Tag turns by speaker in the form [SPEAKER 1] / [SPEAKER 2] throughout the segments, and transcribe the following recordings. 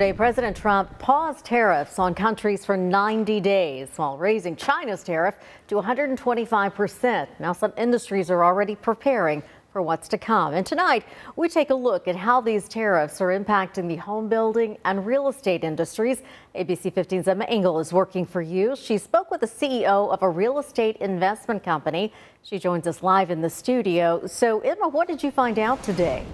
[SPEAKER 1] Today, President Trump paused tariffs on countries for 90 days while raising China's tariff to 125%. Now, some industries are already preparing for what's to come. And tonight, we take a look at how these tariffs are impacting the home building and real estate industries. ABC 15's Emma Engel is working for you. She spoke with the CEO of a real estate investment company. She joins us live in the studio. So, Emma, what did you find out today?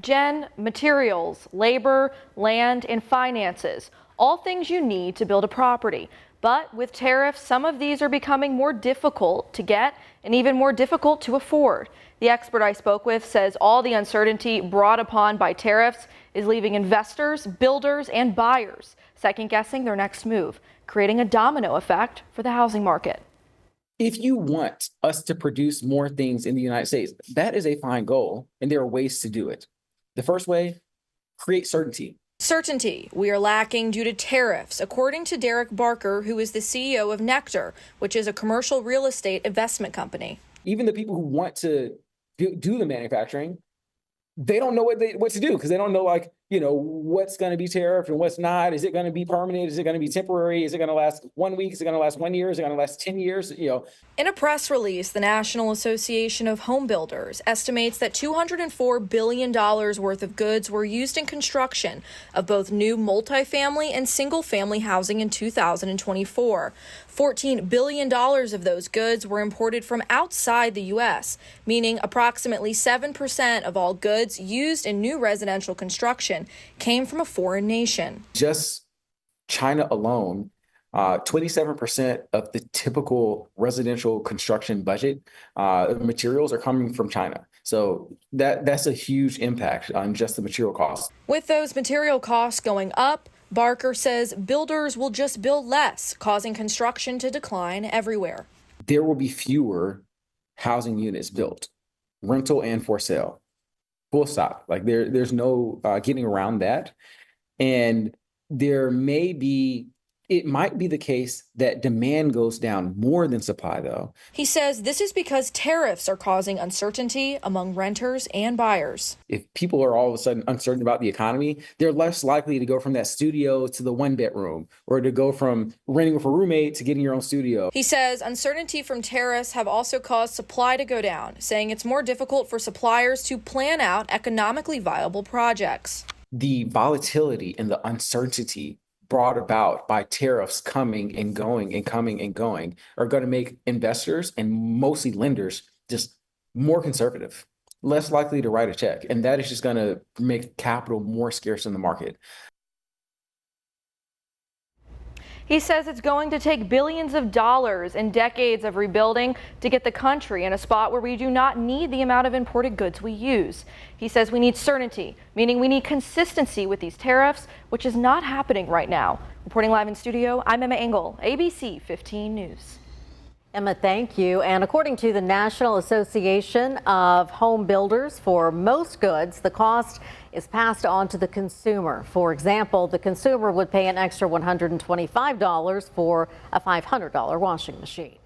[SPEAKER 2] Jen, materials, labor, land, and finances, all things you need to build a property. But with tariffs, some of these are becoming more difficult to get and even more difficult to afford. The expert I spoke with says all the uncertainty brought upon by tariffs is leaving investors, builders, and buyers second-guessing their next move, creating a domino effect for the housing market.
[SPEAKER 3] If you want us to produce more things in the United States, that is a fine goal, and there are ways to do it. The first way, create certainty.
[SPEAKER 2] Certainty we are lacking due to tariffs, according to Darrick Barker, who is the CEO of Nectar, which is a commercial real estate investment company.
[SPEAKER 3] Even the people who want to do the manufacturing, they don't know what to do because they don't know, what's going to be tariffed and what's not. Is it going to be permanent? Is it going to be temporary? Is it going to last 1 week? Is it going to last 1 year? Is it going to last 10 years?
[SPEAKER 2] In a press release, the National Association of Home Builders estimates that $204 billion worth of goods were used in construction of both new multifamily and single-family housing in 2024. $14 billion of those goods were imported from outside the U.S., meaning approximately 7% of all goods used in new residential construction came from a foreign nation.
[SPEAKER 3] Just China alone, 27% of the typical residential construction budget materials are coming from China. So that's a huge impact on just the material costs.
[SPEAKER 2] With those material costs going up, Barker says builders will just build less, causing construction to decline everywhere.
[SPEAKER 3] There will be fewer housing units built, rental and for sale. Full stop. There's no getting around that. And it might be the case that demand goes down more than supply, though.
[SPEAKER 2] He says this is because tariffs are causing uncertainty among renters and buyers.
[SPEAKER 3] If people are all of a sudden uncertain about the economy, they're less likely to go from that studio to the one bedroom or to go from renting with a roommate to getting your own studio.
[SPEAKER 2] He says uncertainty from tariffs have also caused supply to go down, saying it's more difficult for suppliers to plan out economically viable projects.
[SPEAKER 3] The volatility and the uncertainty brought about by tariffs coming and going and coming and going are going to make investors and mostly lenders just more conservative, less likely to write a check. And that is just going to make capital more scarce in the market.
[SPEAKER 2] He says it's going to take billions of dollars and decades of rebuilding to get the country in a spot where we do not need the amount of imported goods we use. He says we need certainty, meaning we need consistency with these tariffs, which is not happening right now. Reporting live in studio, I'm Emma Engel, ABC 15 News.
[SPEAKER 1] Emma, thank you. And according to the National Association of Home Builders, for most goods, the cost is passed on to the consumer. For example, the consumer would pay an extra $125 for a $500 washing machine.